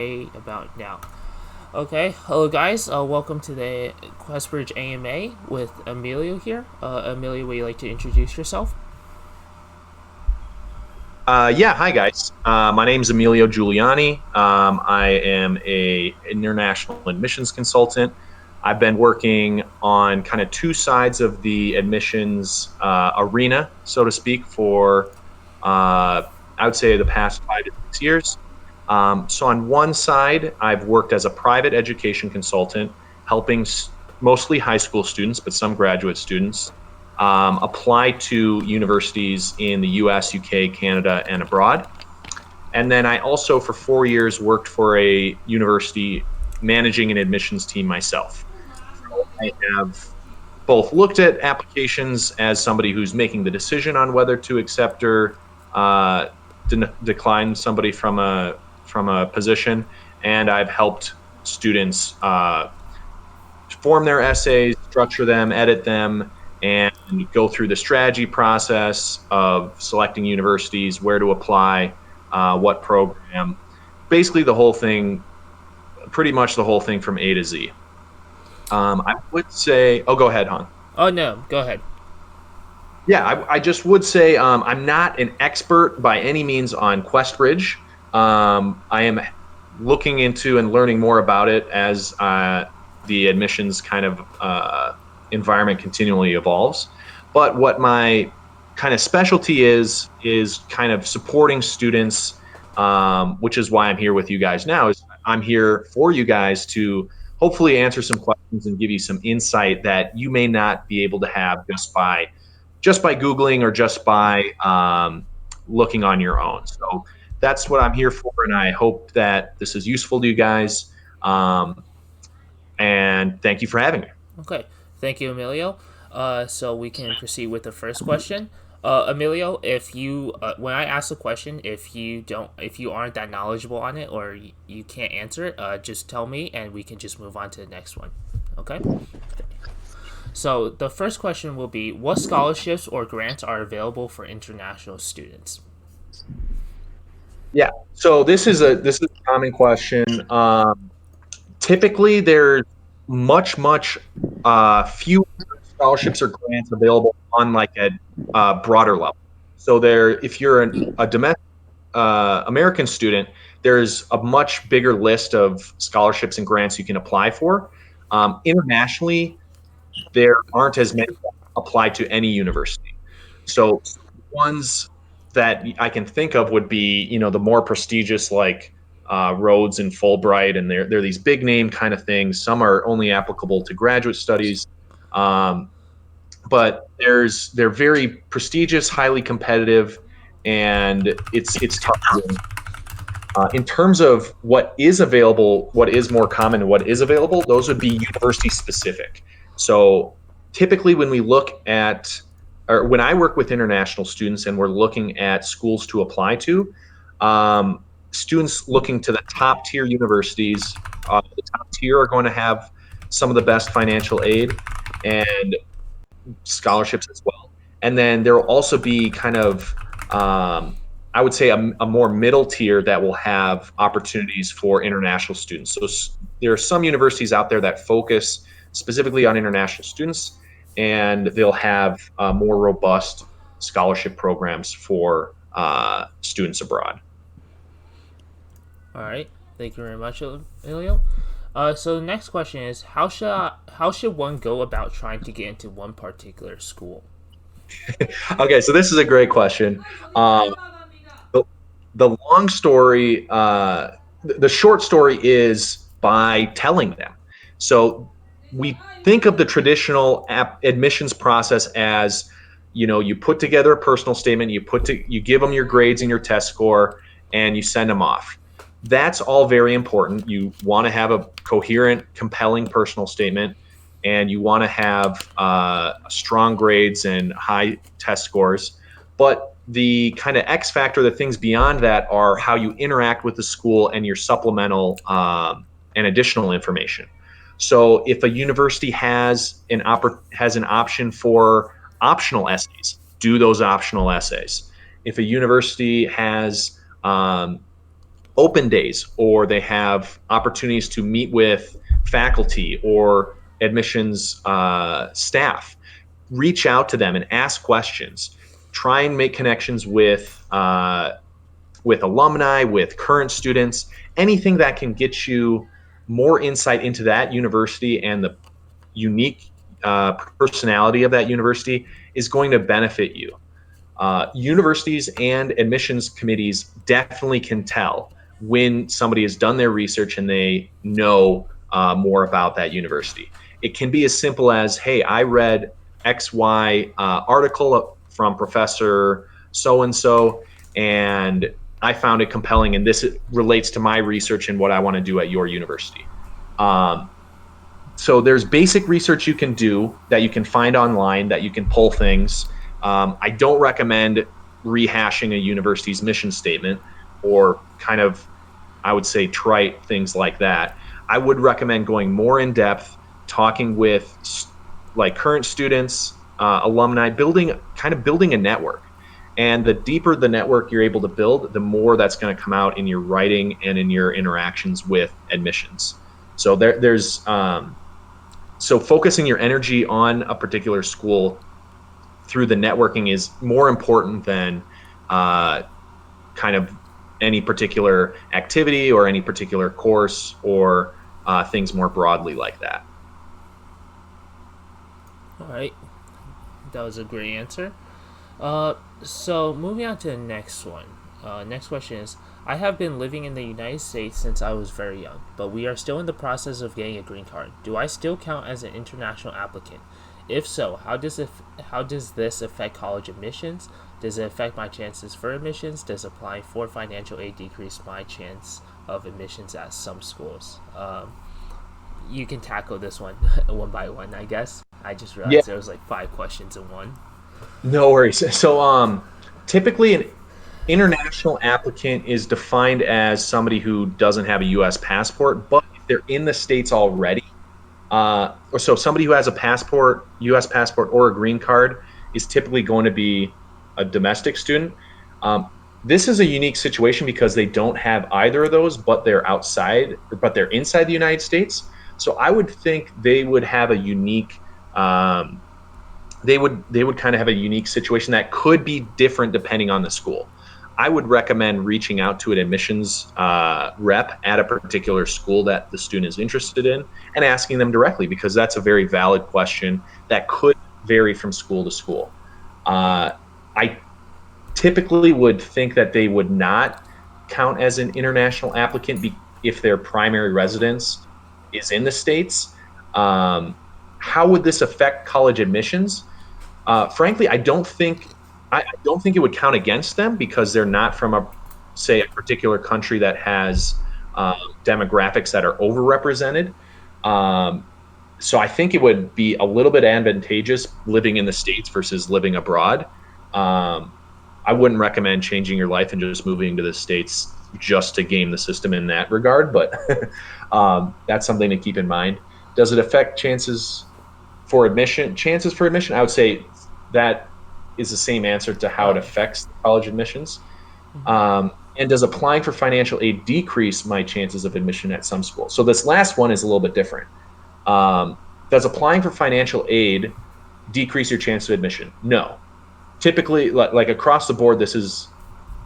about now. Okay, hello guys. Welcome to the Questbridge AMA with Emilio here. Emilio, would you like to introduce yourself? Yeah, hi guys. My name is Emilio Giuliani. I am a international admissions consultant. I've been working on kind of two sides of the admissions arena, so to speak, for I would say the past 5 to 6 years. So on one side, I've worked as a private education consultant, helping mostly high school students, but some graduate students apply to universities in the US, UK, Canada, and abroad. And then I also, for 4 years, worked for a university managing an admissions team myself. So I have both looked at applications as somebody who's making the decision on whether to accept or uh, decline somebody from a position, and I've helped students form their essays, structure them, edit them, and go through the strategy process of selecting universities, where to apply, what program, basically the whole thing, pretty much the whole thing from A to Z. I would say, oh, go ahead, Han. Oh no, go ahead. Yeah, I just would say I'm not an expert by any means on QuestBridge. I am looking into and learning more about it as the admissions kind of environment continually evolves. But what my kind of specialty is kind of supporting students, which is why I'm here with you guys now. Is I'm here for you guys to hopefully answer some questions and give you some insight that you may not be able to have just by Googling or just by looking on your own. So that's what I'm here for, and I hope that this is useful to you guys. Um, and thank you for having me. Okay, thank you, Emilio. So we can proceed with the first question. Emilio, if you when I ask a question, if you aren't that knowledgeable on it or you can't answer it, just tell me and we can just move on to the next one. Okay. So the first question will be: what scholarships or grants are available for international students? Yeah. So this is a common question. Typically, there's much fewer scholarships or grants available on like a broader level. So if you're a domestic American student, there's a much bigger list of scholarships and grants you can apply for. Internationally, there aren't as many that apply to any university. So ones that I can think of would be, the more prestigious, like Rhodes and Fulbright, and they're these big name kind of things. Some are only applicable to graduate studies, um, but they're very prestigious, highly competitive, and it's tough to win. In terms of what is available, what is more common, and what is available, those would be university specific. So typically, when we look at, or when I work with international students and we're looking at schools to apply to, students looking to the top tier universities, the top tier are going to have some of the best financial aid and scholarships as well. And then there will also be kind of, I would say, a more middle tier that will have opportunities for international students. So there are some universities out there that focus specifically on international students, and they'll have more robust scholarship programs for students abroad. All right, thank you very much, Emilio. So the next question is: how should one go about trying to get into one particular school? Okay, so this is a great question. Um, the, the long story, the short story is by telling them. So we think of the traditional admissions process as, you put together a personal statement, you give them your grades and your test score, and you send them off. That's all very important. You want to have a coherent, compelling personal statement, and you want to have strong grades and high test scores. But the kind of X factor, the things beyond that, are how you interact with the school and your supplemental and additional information. So if a university has an option for optional essays, do those optional essays. If a university has open days, or they have opportunities to meet with faculty or admissions staff. Reach out to them and ask questions. Try and make connections with alumni, with current students, anything that can get you more insight into that university and the unique personality of that university is going to benefit you. Universities and admissions committees definitely can tell when somebody has done their research and they know more about that university. It can be as simple as, hey, I read XY article from Professor so and so, and I found it compelling, and this relates to my research and what I want to do at your university. Um, so there's basic research you can do that you can find online, that you can pull things. I don't recommend rehashing a university's mission statement or kind of, I would say, trite things like that. I would recommend going more in depth, talking with like current students, alumni, building a network. And the deeper the network you're able to build, the more that's going to come out in your writing and in your interactions with admissions. So so focusing your energy on a particular school through the networking is more important than kind of any particular activity or any particular course or things more broadly like that. All right, that was a great answer. So moving on to the next one. Next question is: I have been living in the United States since I was very young, but we are still in the process of getting a green card. Do I still count as an international applicant? If so, how does this affect college admissions? Does it affect my chances for admissions? Does applying for financial aid decrease my chance of admissions at some schools? You can tackle this one one by one, I guess. I just Yeah, realized there was like 5 questions in one. no worries. So typically an international applicant is defined as somebody who doesn't have a U.S. passport, but if they're in the States already, or so somebody who has a passport, U.S. passport, or a green card is typically going to be a domestic student. This is a unique situation because they don't have either of those, but they're inside the United States. So I would think they would have a unique, they would kind of have a unique situation that could be different depending on the school. I would recommend reaching out to an admissions rep at a particular school that the student is interested in and asking them directly, because that's a very valid question that could vary from school to school. I typically would think that they would not count as an international applicant if their primary residence is in the States. Um, how would this affect college admissions? Frankly, I don't think it would count against them because they're not from say, a particular country that has demographics that are overrepresented. Um, so I think it would be a little bit advantageous living in the States versus living abroad. Um, I wouldn't recommend changing your life and just moving to the States just to game the system in that regard, but that's something to keep in mind. Does it affect chances for admission? Chances for admission, I would say that is the same answer to how it Oh. affects college admissions. Mhm. And does applying for financial aid decrease my chances of admission at some schools? So this last one is a little bit different. Um, does applying for financial aid decrease your chance of admission? No. Typically, like across the board, this is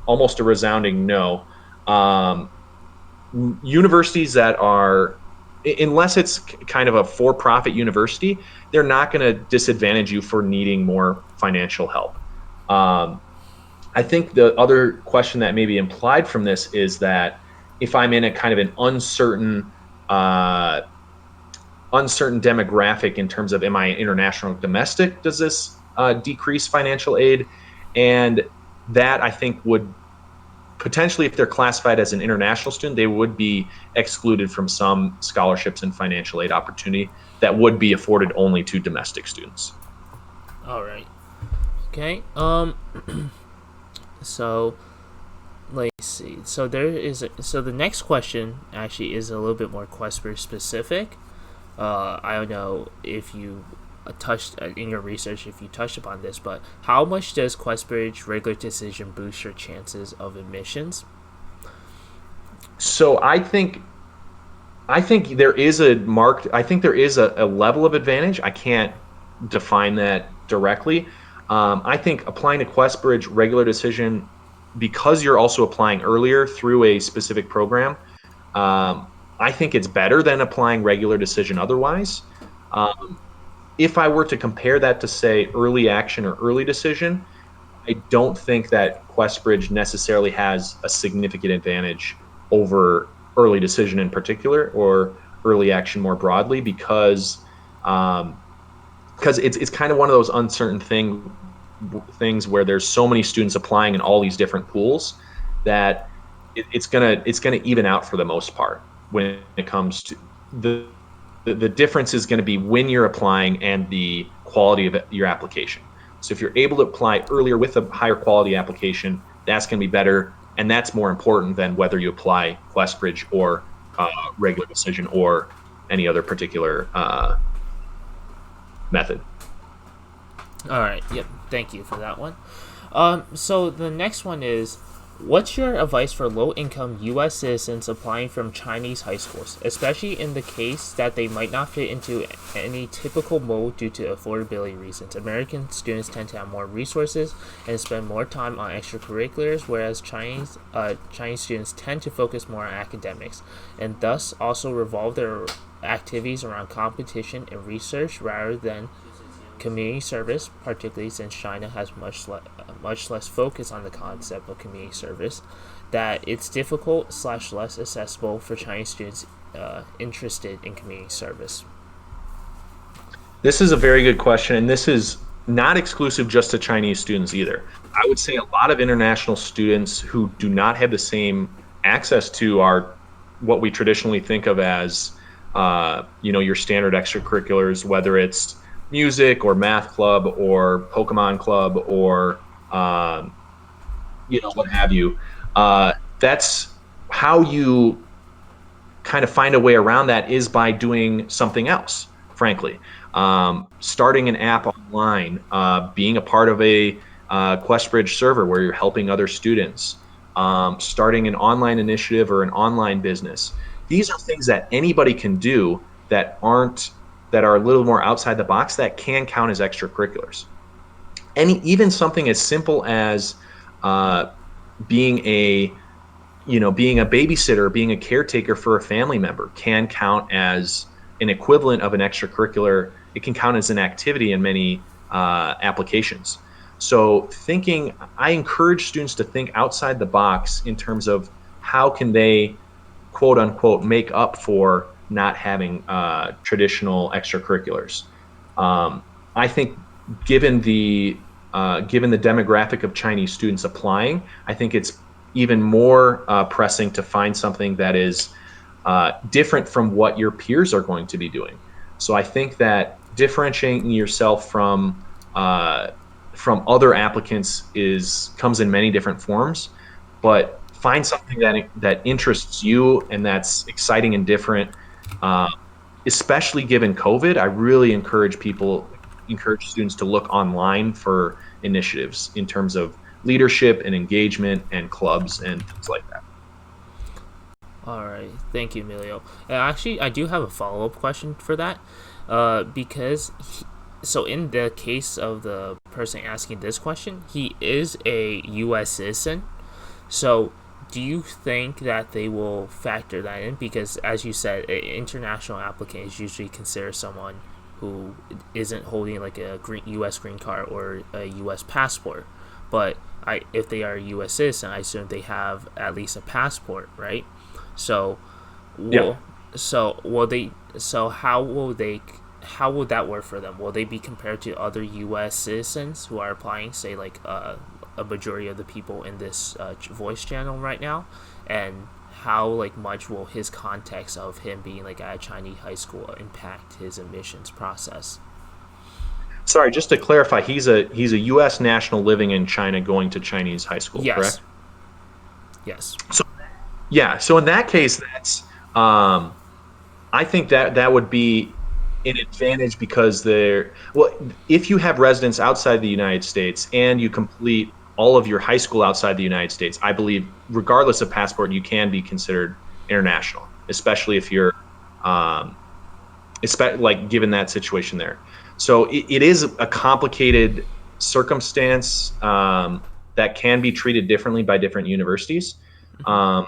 almost a resounding no. Um, Universities that are, unless it's kind of a for-profit university, they're not going to disadvantage you for needing more financial help. Um, I think the other question that may be implied from this is that if I'm in a kind of an uh, uncertain demographic in terms of, am I international or domestic, does this decrease financial aid? And that, I think, would potentially, if they're classified as an international student, they would be excluded from some scholarships and financial aid opportunity that would be afforded only to domestic students. All right. Okay. So let's see. So the next question actually is a little bit more Questbridge specific. I don't know if you touched in your research if you touched upon this, but how much does Questbridge regular decision boost your chances of admissions? So I think there is a marked. I think there is a level of advantage. I can't define that directly. I think applying to QuestBridge regular decision, because you're also applying earlier through a specific program, I think it's better than applying regular decision otherwise. Um, if I were to compare that to, say, early action or early decision, I don't think that QuestBridge necessarily has a significant advantage over early decision in particular, or early action more broadly, um, because it's kind of one of those uncertain things where there's so many students applying in all these different pools that it's gonna even out for the most part when it comes to the difference is going to be when you're applying and the quality of your application. So if you're able to apply earlier with a higher quality application, that's going to be better, and that's more important than whether you apply QuestBridge or regular decision or any other particular method. All right. Yep. Thank you for that one. So the next one is, what's your advice for low-income U.S. citizens applying from Chinese high schools, especially in the case that they might not fit into any typical mold due to affordability reasons? American students tend to have more resources and spend more time on extracurriculars, whereas Chinese students tend to focus more on academics, and thus also revolve their activities around competition and research rather than community service, particularly since China has much less focus on the concept of community service, that it's difficult slash less accessible for Chinese students interested in community service. This is a very good question, and this is not exclusive just to Chinese students either. I would say a lot of international students who do not have the same access to our what we traditionally think of as your standard extracurriculars, whether it's music or math club or Pokemon club or um, what have you. That's how you kind of find a way around that is by doing something else, frankly. Starting an app online, being a part of a QuestBridge server where you're helping other students, starting an online initiative or an online business. These are things that anybody can do that are a little more outside the box that can count as extracurriculars. And even something as simple as uh, being a being a babysitter, being a caretaker for a family member can count as an equivalent of an extracurricular. It can count as an activity in many applications. So I encourage students to think outside the box in terms of how can they quote unquote make up for not having traditional extracurriculars. I think given the given the demographic of Chinese students applying, I think it's even more pressing to find something that is different from what your peers are going to be doing. So I think that differentiating yourself from other applicants is comes in many different forms, but find something that interests you and that's exciting and different. Uh, Especially given COVID, I really encourage students to look online for initiatives in terms of leadership and engagement and clubs and things like that. All right, thank you, Emilio. Actually, I do have a follow up question for that, because so in the case of the person asking this question, he is a U.S. citizen. So, do you think that they will factor that in? Because, as you said, international applicants usually consider someone who isn't holding like a U.S. green card or a U.S. passport. But if they are a U.S. citizen, I assume they have at least a passport, right? So, Yeah. will so will they? So how will they? How will that work for them? Will they be compared to other U.S. citizens who are applying, say like a majority of the people in this voice channel right now, and how like much will his context of him being like at a Chinese high school impact his admissions process? Sorry, just to clarify, he's a U.S. national living in China, going to Chinese high school, Yes, correct? yes, So yeah, so in that case, um, I think that would be an advantage because if you have residence outside the United States and you complete all of your high school outside the United States, I believe regardless of passport, you can be considered international, especially if you're um, like given that situation there. So it is a complicated circumstance that can be treated differently by different universities. Hmm. Um,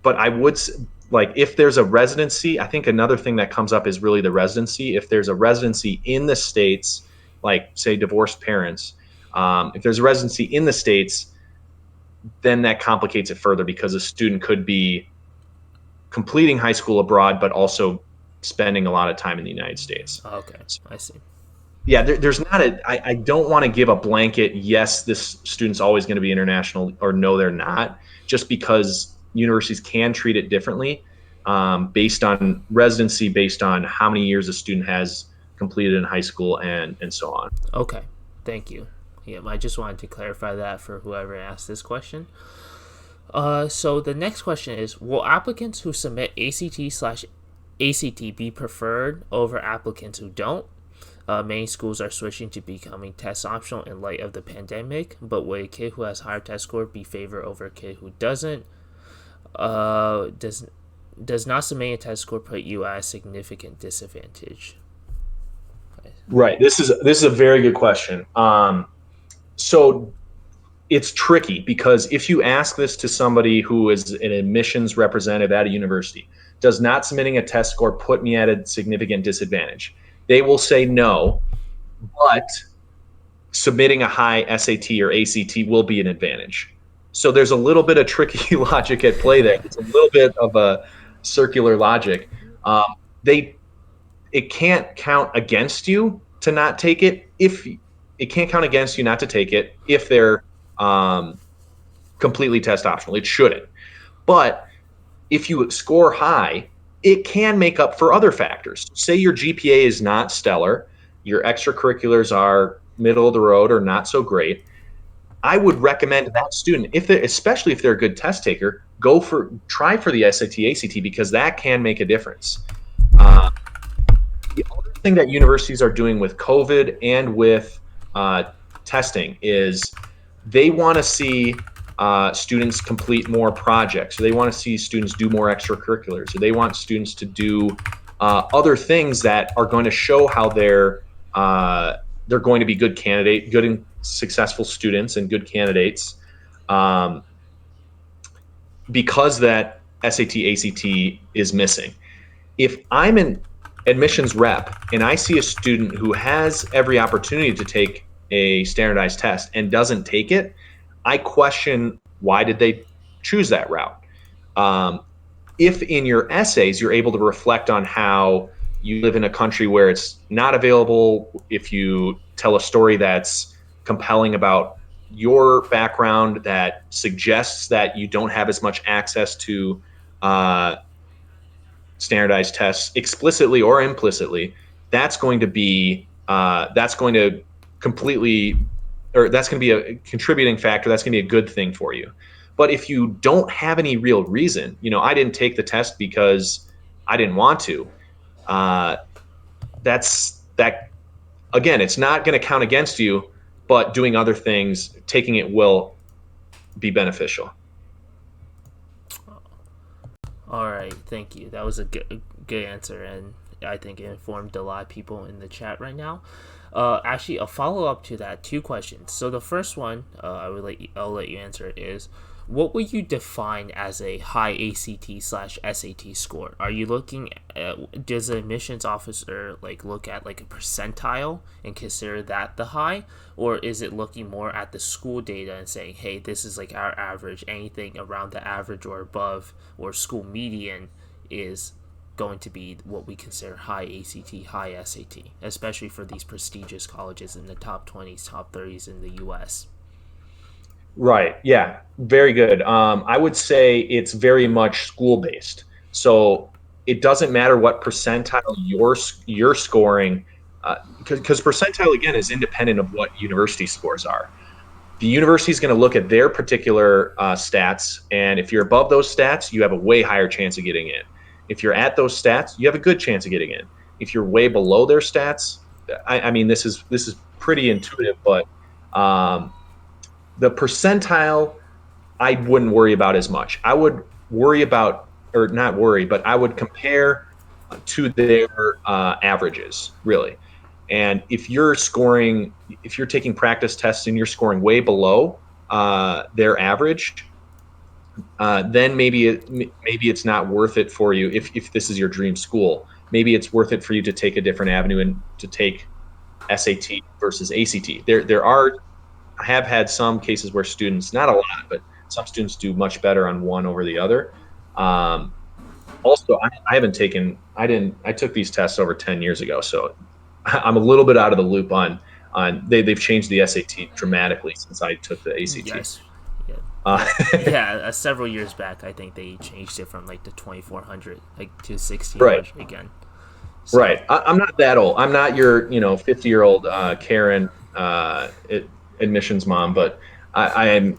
but I would like if there's a residency, I think another thing that comes up is really the residency. If there's a residency in the States, like say divorced parents, if there's a residency in the States, then that complicates it further because a student could be completing high school abroad, but also spending a lot of time in the United States. Okay, So, I see. yeah, there's not I don't want to give a blanket, yes, this student's always going to be international, or no, they're not, just because universities can treat it differently based on residency, based on how many years a student has completed in high school, and so on. Okay, thank you. Yeah, I just wanted to clarify that for whoever asked this question. So the next question is: will applicants who submit ACT/ACT be preferred over applicants who don't? Many schools are switching to becoming test optional in light of the pandemic, but will a kid who has higher test score be favored over a kid who doesn't? Does not submitting a test score put you at a significant disadvantage? Right. This is a very good question. So it's tricky because if you ask this to somebody who is an admissions representative at a university, does not submitting a test score put me at a significant disadvantage? They will say no, but submitting a high SAT or ACT will be an advantage. So there's a little bit of tricky logic at play there. It's a little bit of a circular logic. Um, they it can't count against you to not take it if it can't count against you not to take it if they're um, completely test optional. It shouldn't. But if you score high, it can make up for other factors. Say your GPA is not stellar, your extracurriculars are middle of the road or not so great. I would recommend that student, if they, especially if they're a good test taker, try for the SAT ACT because that can make a difference. Uh, the other thing that universities are doing with COVID and with uh, testing is they want to see students complete more projects. So they want to see students do more extracurriculars. So they want students to do other things that are going to show how they're going to be good and successful students and good candidates. Um, because that SAT ACT is missing. If I'm an admissions rep and I see a student who has every opportunity to take a standardized test and doesn't take it, I question why did they choose that route. Um, if in your essays you're able to reflect on how you live in a country where it's not available, if you tell a story that's compelling about your background that suggests that you don't have as much access to uh, standardized tests explicitly or implicitly, that's going to be that's going to completely or that's going to be a contributing factor. That's going to be a good thing for you. But if you don't have any real reason, I didn't take the test because I didn't want to. Uh, that's that again. It's not going to count against you, but doing other things, taking it will be beneficial. All right, thank you. That was a good answer, and I think it informed a lot of people in the chat right now. Actually, a follow up to that, two questions. So the first one, I'll let you answer is, what would you define as a high ACT/SAT score? Are you looking at, does the admissions officer like look at like a percentile and consider that the high, or is it looking more at the school data and saying, hey, this is like our average, anything around the average or above or school median is going to be what we consider high ACT, high SAT, especially for these prestigious colleges in the top 20s, top 30s in the US? Right. Yeah. Very good. I would say it's very much school based. So it doesn't matter what percentile you're scoring, because percentile again is independent of what university scores are. The university is going to look at their particular stats, and if you're above those stats, you have a way higher chance of getting in. If you're at those stats, you have a good chance of getting in. If you're way below their stats, I mean this is pretty intuitive, but um, the percentile I wouldn't worry about as much. I would worry about or not worry, but I would compare to their averages, really. And if you're taking practice tests and you're scoring way below their average, then maybe it's not worth it for you if this is your dream school. Maybe it's worth it for you to take a different avenue and to take SAT versus ACT. I have had some cases where students, not a lot, but some students do much better on one over the other. Also, I took these tests over 10 years ago, so I'm a little bit out of the loop on they've changed the SAT dramatically since I took the ACT. Yes. Yeah. Uh, Yeah, several years back, I think they changed it from like the 2400 like to 1600 Right. again. So, Right. I'm not that old. I'm not your 50-year-old Karen admissions mom, but I am.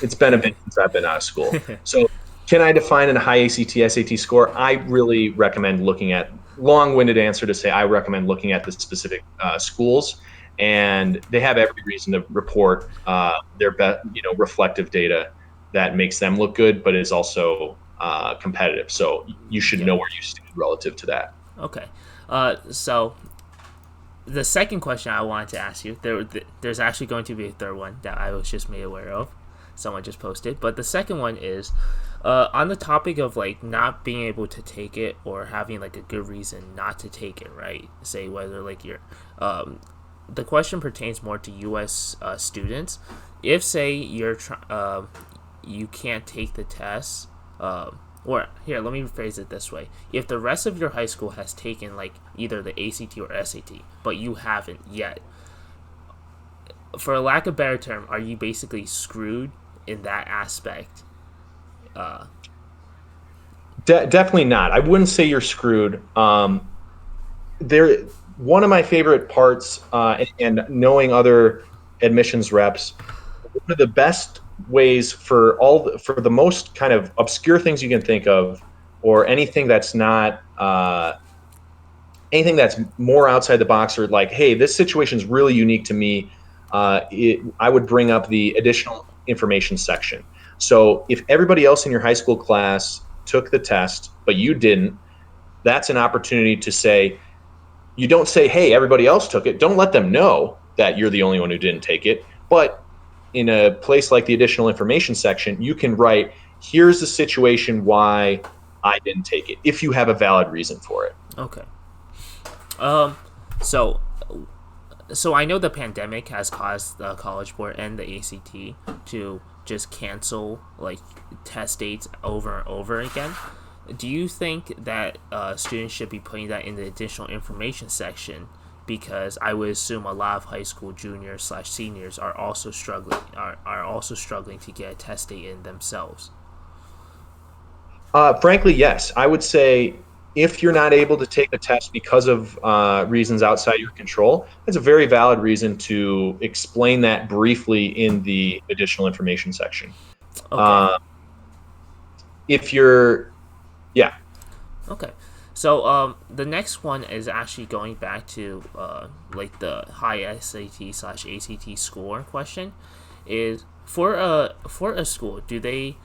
It's been a bit since I've been out of school. So, can I define a high ACT SAT score? I really recommend looking at long-winded answer to say I recommend looking at the specific schools, and they have every reason to report their reflective data that makes them look good, but is also competitive. So you should know where you stand relative to that. Okay. So the second question I wanted to ask you, there's actually going to be a third one that I was just made aware of. Someone just posted, but the second one is on the topic of like not being able to take it or having like a good reason not to take it, right? Say whether like you're the question pertains more to U.S. Students. If say you can't take the test, or here, let me rephrase it this way: if the rest of your high school has taken like either the ACT or SAT, but you haven't yet, for a lack of a better term, are you basically screwed in that aspect? Definitely not. I wouldn't say you're screwed. One of my favorite parts, and knowing other admissions reps, one of the best ways for the most kind of obscure things you can think of, or anything that's not anything that's more outside the box, or like, hey, this situation is really unique to me. I would bring up the additional information section. So if everybody else in your high school class took the test, but you didn't, that's an opportunity to say, you don't say, hey, everybody else took it. Don't let them know that you're the only one who didn't take it. But in a place like the additional information section, you can write, here's the situation why I didn't take it, if you have a valid reason for it. Okay. So I know the pandemic has caused the College Board and the ACT to just cancel like test dates over and over again. Do you think that students should be putting that in the additional information section? Because I would assume a lot of high school juniors / seniors are also struggling to get a test date in themselves. Frankly, yes. I would say if you're not able to take a test because of reasons outside your control, that's a very valid reason to explain that briefly in the additional information section. Okay. If you're, yeah. Okay. So the next one is actually going back to like the high SAT / ACT score question. Is for a school, do they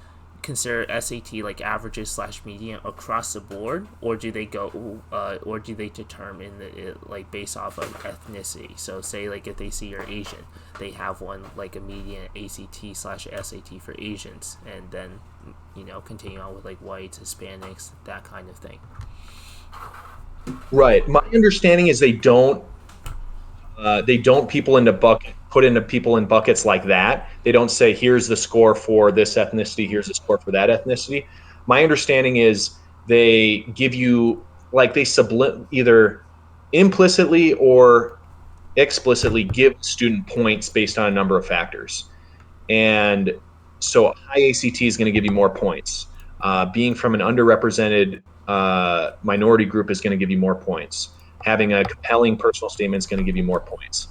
consider SAT like averages / median across the board, or do they determine it like based off of ethnicity? So say like if they see you're Asian, they have one like a median ACT / SAT for Asians, and then continue on with like whites, Hispanics, that kind of thing. Right. My understanding is they don't put into people in buckets like that. They don't say, here's the score for this ethnicity, here's the score for that ethnicity. My understanding is they give you, like, they either implicitly or explicitly give student points based on a number of factors. And so high ACT is going to give you more points. Being from an underrepresented minority group is going to give you more points. Having a compelling personal statement is going to give you more points.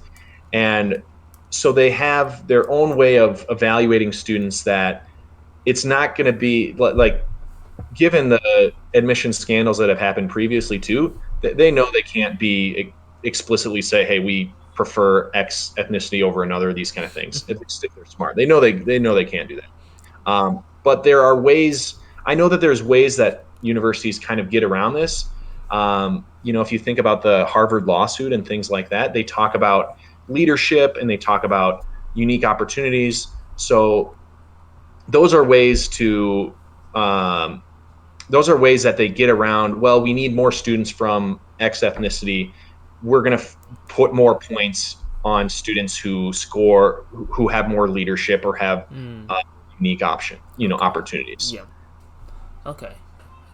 And so they have their own way of evaluating students, that it's not going to be like, given the admission scandals that have happened previously too, they know they can't be explicitly say, hey, we prefer X ethnicity over another, these kind of things. If they're smart, they know they can't do that. But there are ways. I know that there's ways that universities kind of get around this. If you think about the Harvard lawsuit and things like that, they talk about leadership and they talk about unique opportunities. So those are ways to those are ways that they get around. Well, we need more students from X ethnicity. We're going to put more points on students who score, who have more leadership or have unique Okay. opportunities. Yeah. Okay.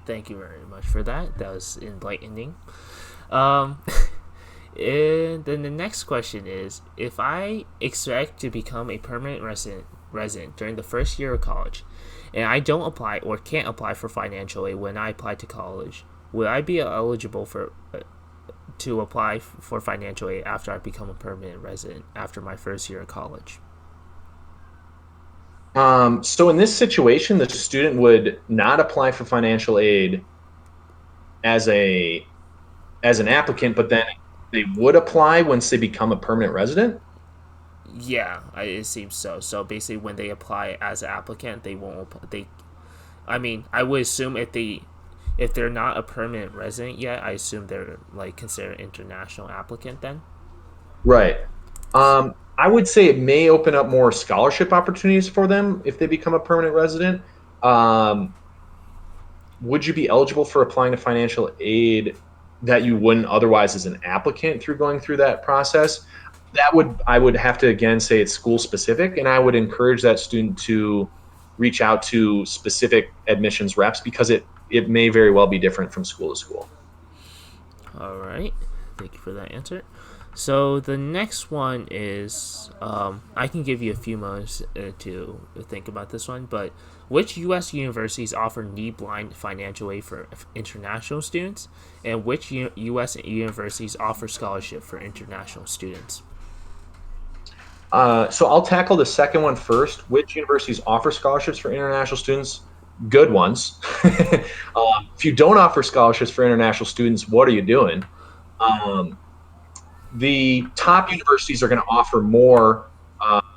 Thank you very much for that. That was enlightening. Um, and then the next question is, if I expect to become a permanent resident during the first year of college, and I don't apply or can't apply for financial aid when I apply to college, will I be eligible to apply for financial aid after I become a permanent resident after my first year of college? So in this situation, the student would not apply for financial aid as a as an applicant, but then they would apply once they become a permanent resident. Yeah, it seems so. So basically, when they apply as an applicant, they won't. They, I mean, I would assume if they're not a permanent resident yet, I assume they're like considered an international applicant then. Right. I would say it may open up more scholarship opportunities for them if they become a permanent resident. Um, would you be eligible for applying to financial aid that you wouldn't otherwise as an applicant through going through that process? I would have to again say it's school specific, and I would encourage that student to reach out to specific admissions reps because it may very well be different from school to school. All right, thank you for that answer. So the next one is, I can give you a few moments to think about this one, but which U.S. universities offer need-blind financial aid for international students, and which U.S. universities offer scholarship for international students? So I'll tackle the second one first. Which universities offer scholarships for international students? Good ones. If you don't offer scholarships for international students, what are you doing? Um, the top universities are going to offer more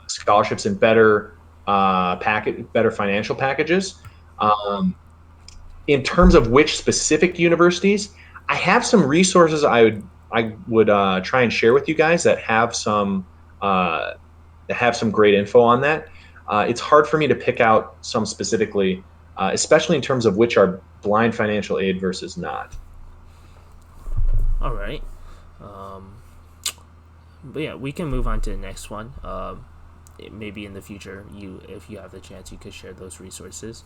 scholarships and better financial packages. Um, in terms of which specific universities, I have some resources I would try and share with you guys uh, that have some great info on that. It's hard for me to pick out some specifically, especially in terms of which are blind financial aid versus not. All right. Um, but yeah, we can move on to the next one. Maybe in the future, if you have the chance, you could share those resources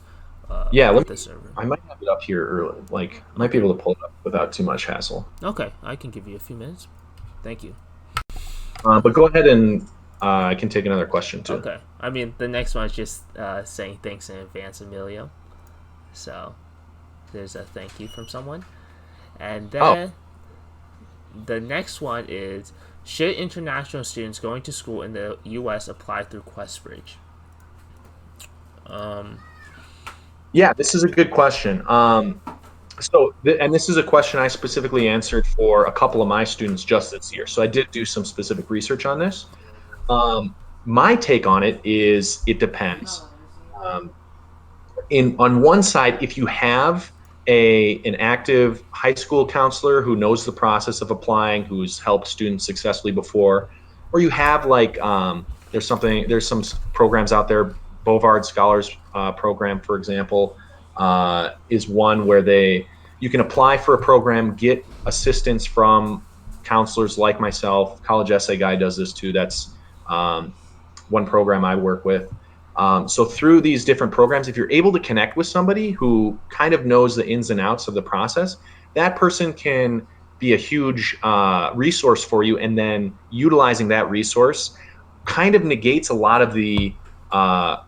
Yeah, with the server. I might have it up here early. Like, I might be Okay. able to pull it up without too much hassle. Okay, I can give you a few minutes. Thank you. But go ahead and I can take another question too. Okay. I mean, the next one is just saying thanks in advance, Emilio. So there's a thank you from someone. And Oh, then the next one is, should international students going to school in the U.S. apply through QuestBridge? Um, yeah, this is a good question. And this is a question I specifically answered for a couple of my students just this year. So I did do some specific research on this. Um, my take on it is it depends. Um, in on one side, if you have an active high school counselor who knows the process of applying, who's helped students successfully before, or you have there's some programs out there. Bovard Scholars Program, for example, is one where you can apply for a program, get assistance from counselors like myself. College Essay Guy does this too. That's um, one program I work with. So through these different programs, if you're able to connect with somebody who kind of knows the ins and outs of the process, that person can be a huge resource for you. And then utilizing that resource kind of negates a lot of the uh,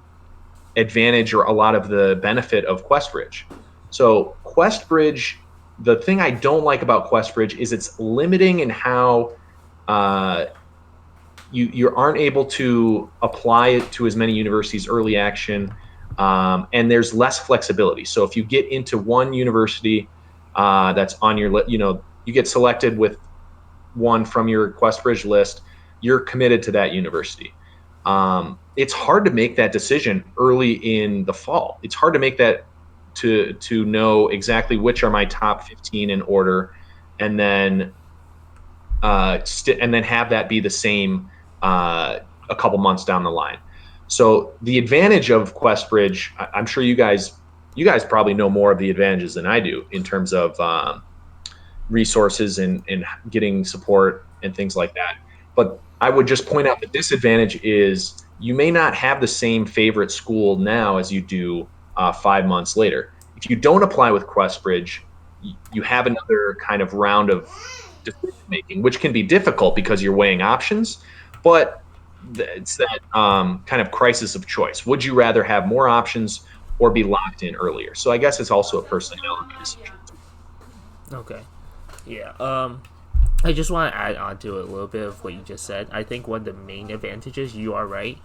advantage or a lot of the benefit of QuestBridge. So QuestBridge, the thing I don't like about QuestBridge is it's limiting in how uh, you aren't able to apply it to as many universities early action, and there's less flexibility. So if you get into one university that's on your you get selected with one from your QuestBridge list, you're committed to that university. It's hard to make that decision early in the fall. It's hard to make that to know exactly which are my top 15 in order, and then and then have that be the same a couple months down the line. So the advantage of QuestBridge, I'm sure you guys probably know more of the advantages than I do in terms of resources and getting support and things like that. But I would just point out the disadvantage is you may not have the same favorite school now as you do 5 months later. If you don't apply with QuestBridge, you have another kind of round of decision making, which can be difficult because you're weighing options. But it's that kind of crisis of choice. Would you rather have more options or be locked in earlier? So I guess it's also a personality decision. Okay. Yeah. I just want to add on to a little bit of what you just said. I think one of the main advantages, you are right.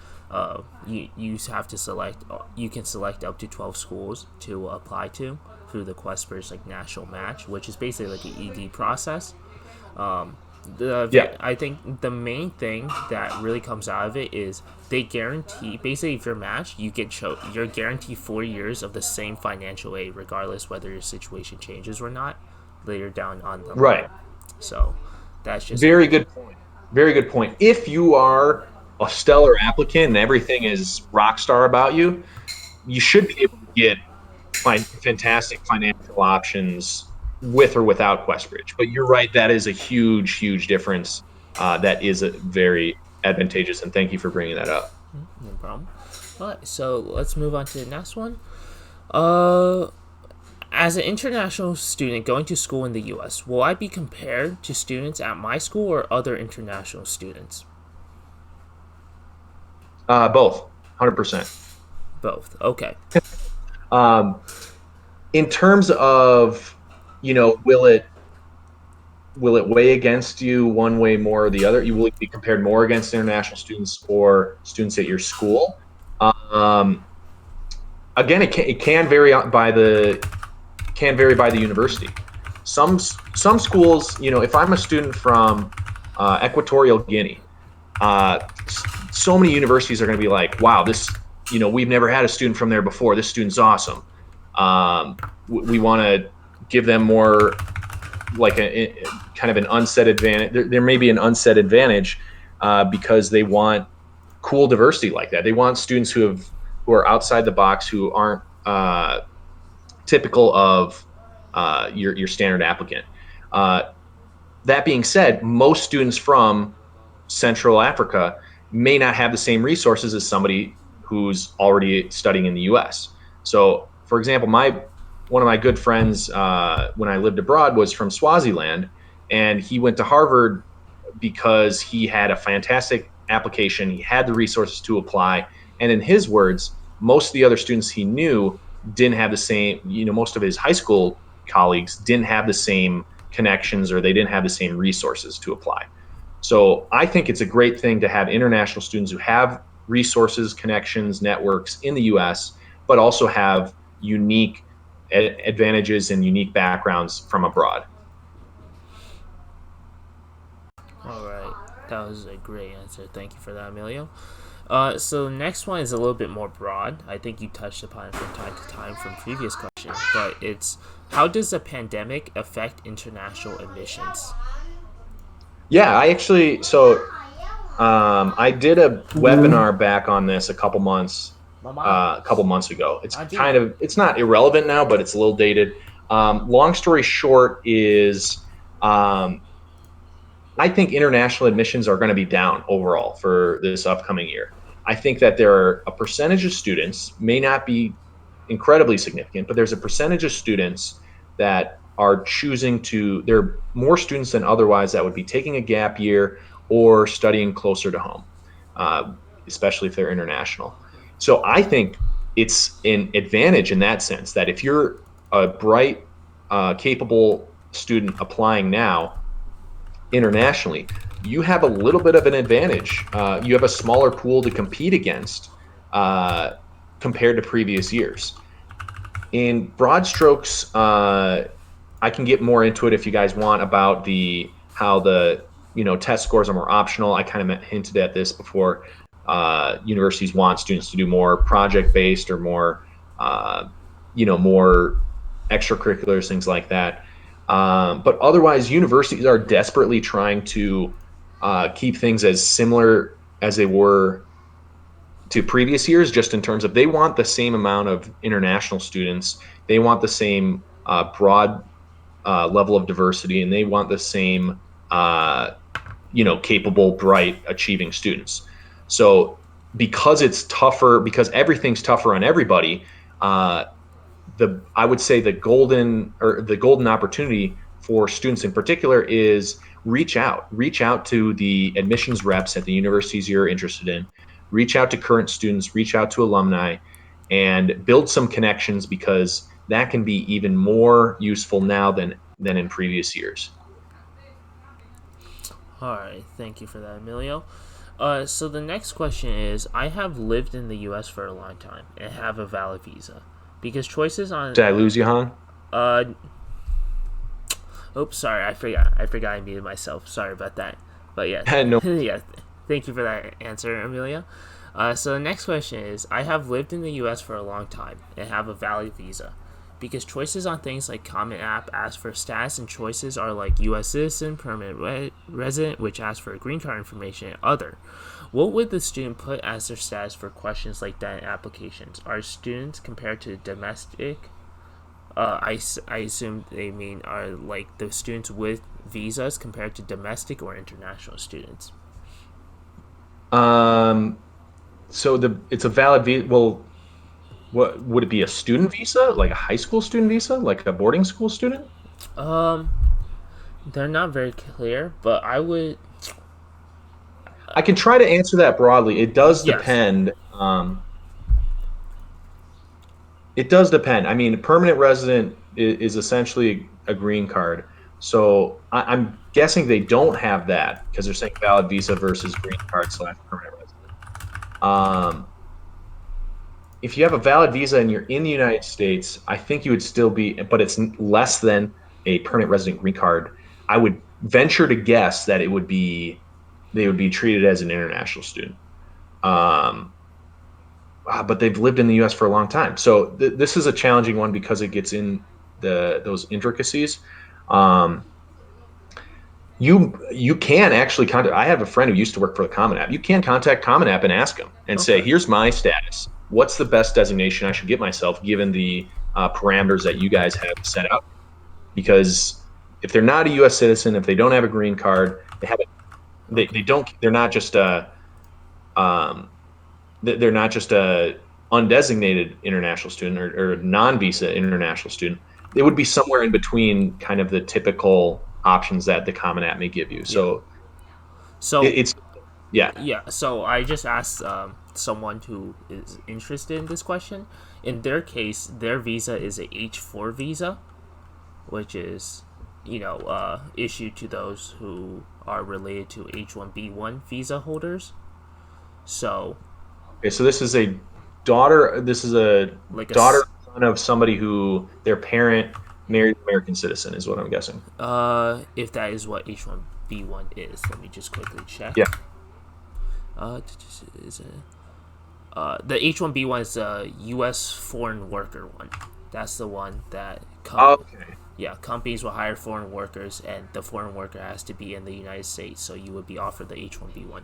You have to select. You can select up to 12 schools to apply to through the QuestBridge like national match, which is basically like an ED process. Yeah. I think the main thing that really comes out of it is they guarantee basically if you're matched, you're guaranteed 4 years of the same financial aid, regardless whether your situation changes or not later down on the Right. line. So that's just Very good point. Very good point. If you are a stellar applicant and everything is rock star about you, you should be able to get fantastic financial options with or without QuestBridge. But you're right, that is a huge, huge difference. That is a very advantageous, and thank you for bringing that up. no problem. All right, so let's move on to the next one. Uh, as an international student going to school in the U.S., will I be compared to students at my school or other international students? Both, 100%. Both. Okay. Um, in terms of, will it weigh against you one way more or the other? You will be compared more against international students or students at your school. Um, Again, it can vary by the university. Some schools, if I'm a student from Equatorial Guinea, uh, so many universities are going to be like, wow, we've never had a student from there before. This student's awesome. We want to give them more like a kind of an unsaid advantage. There may be an unsaid advantage because they want cool diversity like that. They want students who are outside the box, who aren't typical of your standard applicant. That being said, most students from Central Africa may not have the same resources as somebody who's already studying in the U.S. So, for example, one of my good friends when I lived abroad was from Swaziland, and he went to Harvard because he had a fantastic application. He had the resources to apply, and in his words, most of the other students he knew didn't have the same. Most of his high school colleagues didn't have the same connections, or they didn't have the same resources to apply. So I think it's a great thing to have international students who have resources, connections, networks in the U.S., but also have unique advantages and unique backgrounds from abroad. All right. That was a great answer. Thank you for that, Emilio. So next one is a little bit more broad. I think you touched upon it from time to time from previous questions, but it's how does the pandemic affect international admissions? Yeah, I did a webinar back on this a couple months ago. It's not irrelevant now, but it's a little dated. Long story short is, I think international admissions are going to be down overall for this upcoming year. I think that there are a percentage of students, may not be incredibly significant, but there's a percentage of students that are there are more students than otherwise that would be taking a gap year or studying closer to home, especially if they're international. So I think it's an advantage in that sense, that if you're a bright, capable student applying now internationally, you have a little bit of an advantage. You have a smaller pool to compete against compared to previous years. In broad strokes, I can get more into it if you guys want about how the test scores are more optional. I kind of hinted at this before. Universities want students to do more project based or more more extracurriculars, things like that. But otherwise, universities are desperately trying to keep things as similar as they were to previous years, just in terms of they want the same amount of international students, they want the same broad level of diversity, and they want the same uh, capable, bright, achieving students. So because it's tougher, because everything's tougher on everybody, uh, the I would say the golden opportunity for students in particular is reach out to the admissions reps at the universities you're interested in, reach out to current students, reach out to alumni, and build some connections, because that can be even more useful now than in previous years. All right, thank you for that, Emilio. So the next question is: I have lived in the U.S. for a long time and have a valid visa. Because choices on Did I lose you, Han? uh, oops, sorry, I forgot. I forgot I muted myself. Sorry about that. But yeah, No. yeah. Thank you for that answer, Amelia. So the next question is: I have lived in the U.S. for a long time and have a valid visa. Because choices on things like Common App ask for status, and choices are like U.S. citizen, permanent resident, which asks for green card information, and other. What would the student put as their status for questions like that in applications? Are students compared to domestic? I assume they mean are like the students with visas compared to domestic or international students. Um, so it's a valid visa. Well, what would it be? A student visa, like a high school student visa, like a boarding school student? Um, they're not very clear, but I would. I can try to answer that broadly. It does Yes. depend. It does depend. I mean, permanent resident is essentially a green card. So I'm guessing they don't have that because they're saying valid visa versus green card slash permanent resident. If you have a valid visa and you're in the United States, I think you would still be, but it's less than a permanent resident green card. I would venture to guess that they would be treated as an international student. Um, but they've lived in the U.S. for a long time, so this is a challenging one because it gets in those intricacies. Um, you can actually contact. I have a friend who used to work for the Common App. You can contact Common App and ask them and say, Okay. "Here's my status. What's the best designation I should get myself given the parameters that you guys have set out?" Because if they're not a U.S. citizen, if they don't have a green card, they haven't. Okay. They don't. They're not just a. Um, they're not just a undesignated international student or non-visa international student. It would be somewhere in between, kind of the typical options that the Common App may give you. Yeah. So So it's yeah. yeah. So I just asked someone who is interested in this question. In their case, their visa is a H-4 visa, which is, issued to those who are related to H-1B1 visa holders. So, Okay, so this is a daughter. This is a like a daughter son of somebody who their parent married an American citizen, is what I'm guessing. if that is what H-1B1 is, let me just quickly check. Yeah. Is it? The H-1B1 is a U.S. foreign worker one. That's the one that Okay. companies will hire foreign workers, and the foreign worker has to be in the United States, so you would be offered the H-1B1.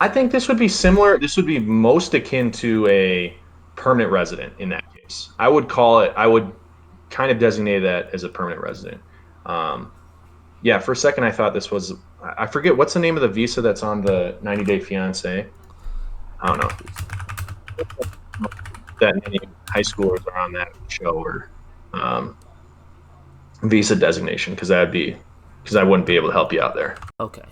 I think this would be similar. This would be most akin to a permanent resident in that case. I would call it. I would kind of designate that as a permanent resident. Um, yeah, for a second I thought this was. I forget what's the name of the visa that's on the 90 Day Fiance. I don't know that many high schoolers are on that show or um, visa designation, because I wouldn't be able to help you out there. Okay,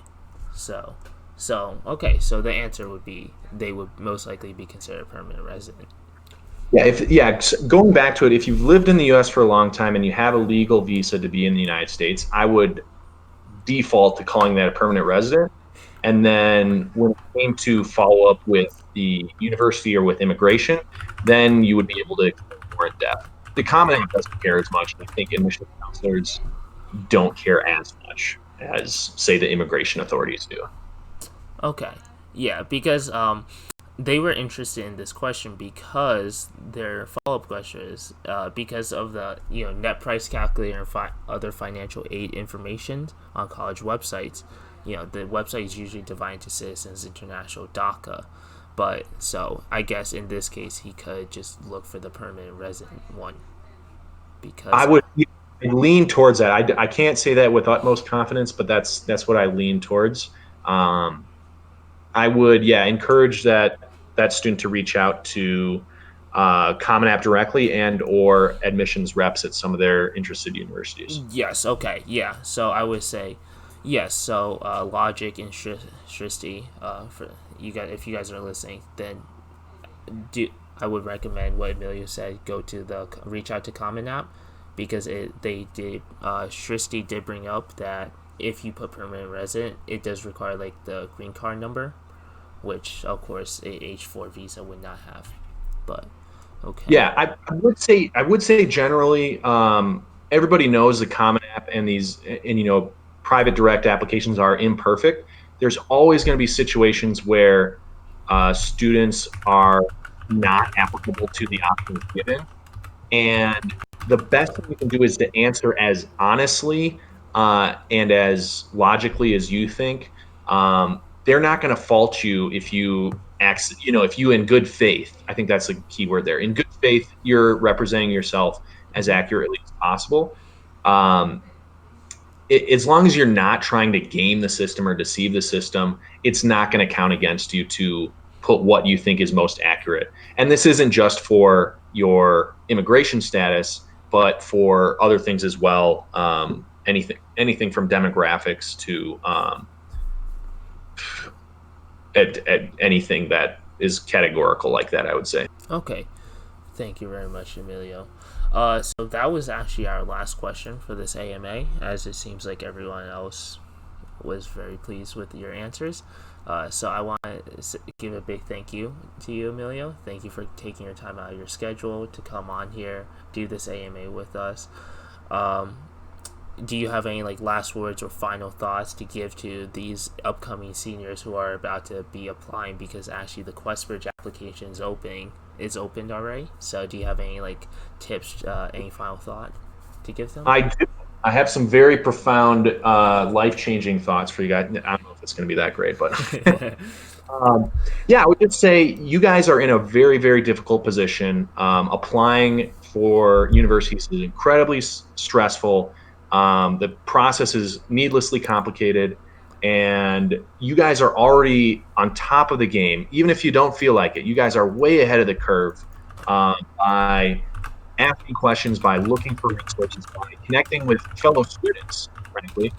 so, so the answer would be they would most likely be considered a permanent resident. Going back to it, if you've lived in the U.S. for a long time and you have a legal visa to be in the United States, I would default to calling that a permanent resident. And then when it came to follow up with the university or with immigration, then you would be able to explain more in depth. The Common App doesn't care as much. I think admissions counselors don't care as much as, say, the immigration authorities do. Okay, yeah, because they were interested in this question because their follow-up question is because of the net price calculator and other financial aid information on college websites. The website is usually divided to Citizens International DACA, but so I guess in this case he could just look for the permanent resident one because I would lean towards that. I can't say that with utmost confidence, but that's what I lean towards. I would, encourage that student to reach out to Common App directly and or admissions reps at some of their interested universities. yes, okay, yeah. So I would say yes. So Logic and Shristi, for you guys, if you guys are listening, then I would recommend what Emilio said. Go to reach out to Common App because they did Shristi did bring up that if you put permanent resident, it does require like the green card number, which of course a H4 visa would not have. But okay. Yeah, I would say generally, everybody knows the Common App and private direct applications are imperfect. There's always going to be situations where students are not applicable to the options given, and the best thing you can do is to answer as honestly and as logically as you think. They're not going to fault you if you if you in good faith. I think that's the key word there. In good faith, you're representing yourself as accurately as possible. As long as you're not trying to game the system or deceive the system, it's not going to count against you to put what you think is most accurate. And this isn't just for your immigration status, but for other things as well. Anything from demographics to at anything that is categorical like that, I would say. Okay. Thank you very much, Emilio. So that was actually our last question for this AMA, as it seems like everyone else was very pleased with your answers. So I want to give a big thank you to you, Emilio. Thank you for taking your time out of your schedule to come on here, do this AMA with us. Do you have any last words or final thoughts to give to these upcoming seniors who are about to be applying? Because actually the QuestBridge application is opened already. So do you have any tips, any final thought to give them? I do. I have some very profound, life-changing thoughts for you guys. I don't know if it's going to be that great, but I would just say you guys are in a very, very difficult position. Applying for universities is incredibly stressful. The process is needlessly complicated, and you guys are already on top of the game. Even if you don't feel like it, you guys are way ahead of the curve by asking questions, by looking for resources, by connecting with fellow students, frankly,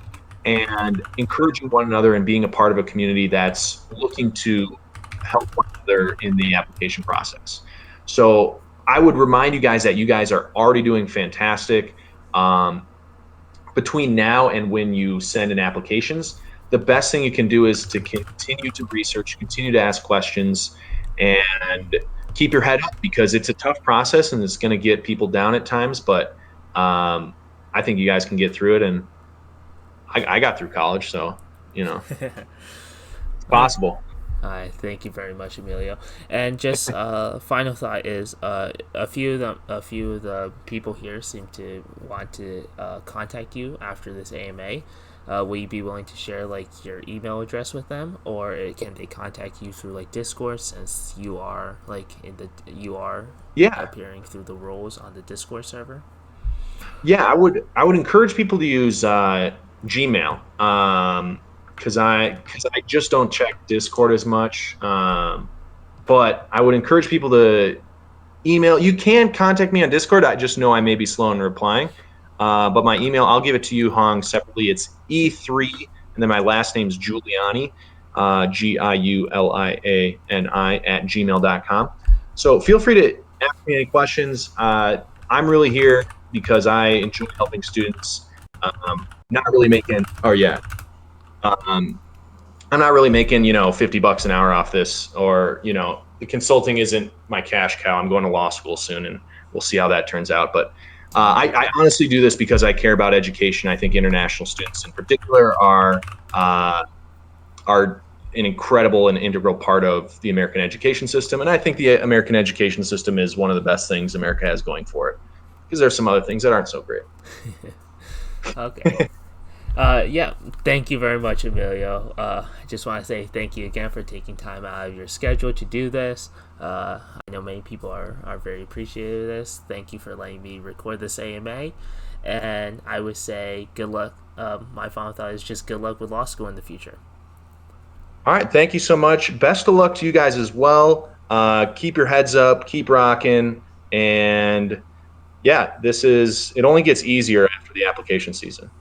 and encouraging one another and being a part of a community that's looking to help one another in the application process. So I would remind you guys that you guys are already doing fantastic. Between now and when you send in applications, the best thing you can do is to continue to research, continue to ask questions, and keep your head up, because it's a tough process and it's going to get people down at times. But I think you guys can get through it, and I got through college, so it's possible. Thank you very much, Emilio. And just final thought is a few of the people here seem to want to contact you after this AMA. Will you be willing to share your email address with them, or can they contact you through Discord, since you are appearing through the roles on the Discord server? Yeah, I would encourage people to use Gmail. Because I just don't check Discord as much. But I would encourage people to email. You can contact me on Discord. I just know I may be slow in replying. But my email, I'll give it to you, Hong, separately. It's E3, and then my last name's Giuliani, Giuliani @gmail.com. So feel free to ask me any questions. I'm really here because I enjoy helping students. Not really making, I'm not really making, $50 an hour off this, or, the consulting isn't my cash cow. I'm going to law school soon, and we'll see how that turns out. But I honestly do this because I care about education. I think international students in particular are an incredible and integral part of the American education system. And I think the American education system is one of the best things America has going for it, because there's some other things that aren't so great. Okay. Yeah, thank you very much, Emilio. I just want to say thank you again for taking time out of your schedule to do this. I know many people are very appreciative of this. Thank you for letting me record this AMA. And I would say good luck. My final thought is just good luck with law school in the future. All right. Thank you so much. Best of luck to you guys as well. Keep your heads up, keep rocking. And yeah, it only gets easier after the application season.